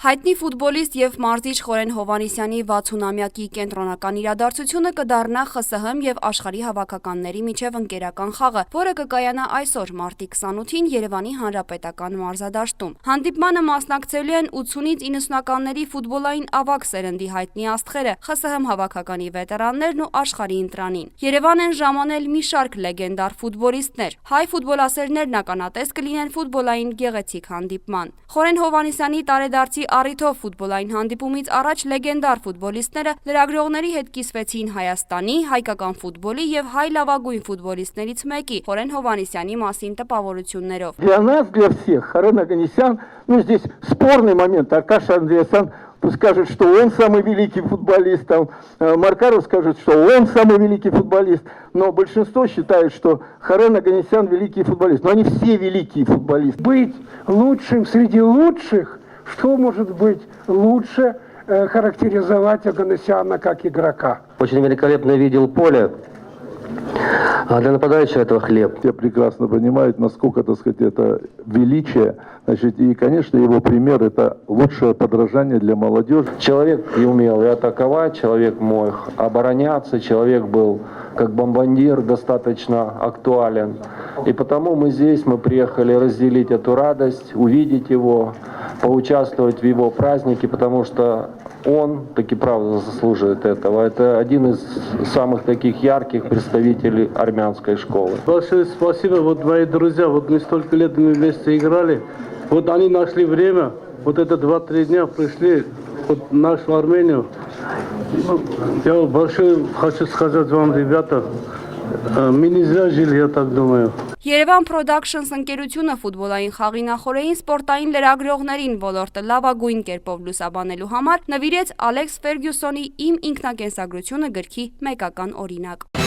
Հայտնի ֆուտբոլիստ եւ մարզիչ Խորեն Հովհաննիսյանի 60-ամյակի կենտրոնական իրադարձությունը կդառնա ԽՍՀՄ եւ աշխարհի հավաքականների միջև ընկերական խաղը, որը կկայանա այսօր մարտի 28-ին Երևանի Հանրապետական մարզադաշտում։ Հանդիպմանը մասնակցելու են 80-ից 90-ականների ֆուտբոլային ավագ սերնդի հայտնի աստղերը, ԽՍՀՄ հավաքականի վետերաններն ու աշխարհի ընտրանին։ Երևան են ժամանել մի շարք լեգենդար ֆուտբոլիստներ։ Հայ ֆուտբոլասերներն ականատես կլինեն ֆուտբոլային գեղեցիկ հանդիպման։ Խորեն Հովհաննիսյանի տարեդարձի առիթով ֆուտբոլային հանդիպումից առաջ լեգենդար ֆուտբոլիստները լրագրողների հետ կիսվեցին Հայաստանի, հայկական ֆուտբոլի եւ հայ լավագույն ֆուտբոլիստներից մեկի Խորեն Հովհաննիսյանի մասին տպավորություններով։ Для нас, для всех, Хорен Հովհանнисян, здесь спорный момент. Аркаша Андреасян скажет, что он самый великий футболист, там Маркаров скажет, что он самый великий футболист, но большинство считает, что Хорен Hовhannисян великий футболист. Но они все великие футболисты. Быть лучшим среди лучших, что может быть лучше характеризовать Hовhannисяна как игрока? Очень великолепно видел поле. А для нападающего этого хлеб. Все прекрасно понимают, насколько, так сказать, это величие. Значит, и, конечно, его пример – это лучшее подражание для молодежи. Человек и умел и атаковать, человек мог обороняться, человек был как бомбардир достаточно актуален. И потому мы здесь, мы приехали разделить эту радость, увидеть его, поучаствовать в его празднике, потому что он таки правда заслуживает этого. Это один из самых таких ярких представителей армянской школы. Большое спасибо, вот мои друзья, вот мы столько лет мы вместе играли, вот они нашли время, вот это 2-3 дня пришли вот в нашу Армению. Я большое хочу сказать вам, ребята, мы не зря жили, я так думаю. Երևան Productions ընկերությունը ֆուտբոլային խաղի նախօրեին սպորտային լրագրողներին ոլորտը լավագույն կերպով լուսաբանելու համար նվիրեց Ալեքս Ֆերգյուսոնի «Իմ ինքնակենսագրությունը» գրքի մեկական օրինակ։